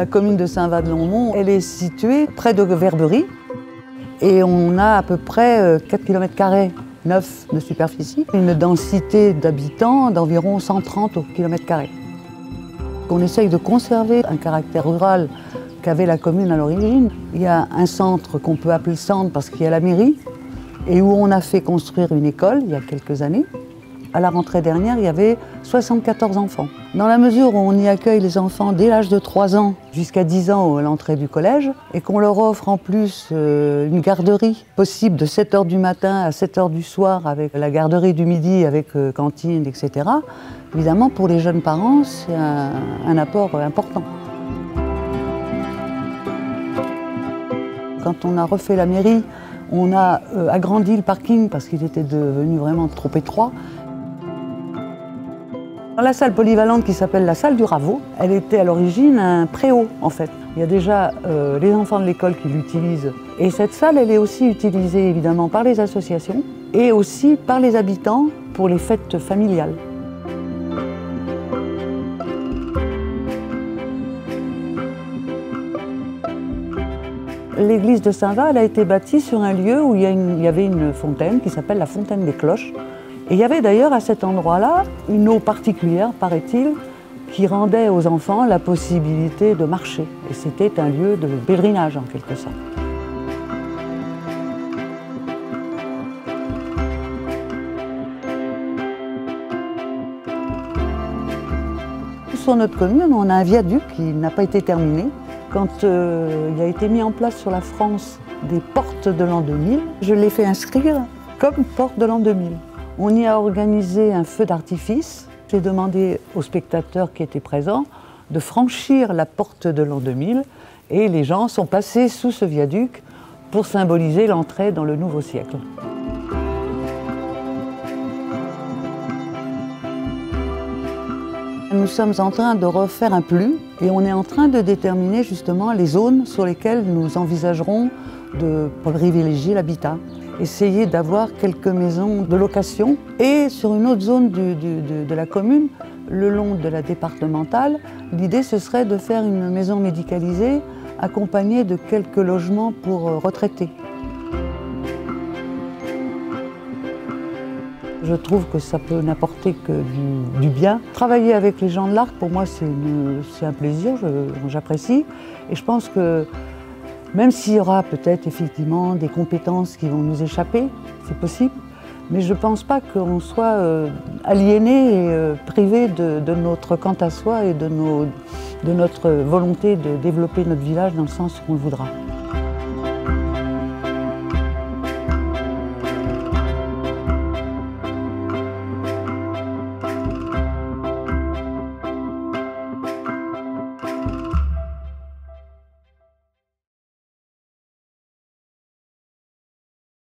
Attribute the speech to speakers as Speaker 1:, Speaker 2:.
Speaker 1: La commune de Saint-Va-de-Longmont, elle est située près de Verberie et on a à peu près 4 km² neufs de superficie, une densité d'habitants d'environ 130 au km². On essaye de conserver un caractère rural qu'avait la commune à l'origine. Il y a un centre qu'on peut appeler centre parce qu'il y a la mairie et où on a fait construire une école il y a quelques années. À la rentrée dernière, il y avait 74 enfants. Dans la mesure où on y accueille les enfants dès l'âge de 3 ans jusqu'à 10 ans à l'entrée du collège et qu'on leur offre en plus une garderie possible de 7 h du matin à 7 h du soir avec la garderie du midi avec cantine, etc. Évidemment, pour les jeunes parents, c'est un apport important. Quand on a refait la mairie, on a agrandi le parking parce qu'il était devenu vraiment trop étroit. La salle polyvalente qui s'appelle la salle du Raveau, elle était à l'origine un préau en fait. Il y a déjà les enfants de l'école qui l'utilisent. Et cette salle, elle est aussi utilisée évidemment par les associations et aussi par les habitants pour les fêtes familiales. L'église de Saint-Va, elle a été bâtie sur un lieu où il y avait une fontaine qui s'appelle la fontaine des cloches. Et il y avait d'ailleurs à cet endroit-là une eau particulière, paraît-il, qui rendait aux enfants la possibilité de marcher. Et c'était un lieu de pèlerinage en quelque sorte. Sur notre commune, on a un viaduc qui n'a pas été terminé. Quand il a été mis en place sur la France des portes de l'an 2000, je l'ai fait inscrire comme porte de l'an 2000. On y a organisé un feu d'artifice. J'ai demandé aux spectateurs qui étaient présents de franchir la porte de l'an 2000 et les gens sont passés sous ce viaduc pour symboliser l'entrée dans le nouveau siècle. Nous sommes en train de refaire un PLU et on est en train de déterminer justement les zones sur lesquelles nous envisagerons de privilégier l'habitat. Essayer d'avoir quelques maisons de location et sur une autre zone de la commune, le long de la départementale, l'idée ce serait de faire une maison médicalisée accompagnée de quelques logements pour retraités. Je trouve que ça peut n'apporter que du bien. Travailler avec les gens de l'Arc, pour moi, c'est un plaisir, j'apprécie. Et je pense que même s'il y aura peut-être effectivement des compétences qui vont nous échapper, c'est possible, mais je ne pense pas qu'on soit aliéné et privé de notre quant à soi et de notre volonté de développer notre village dans le sens où on le voudra.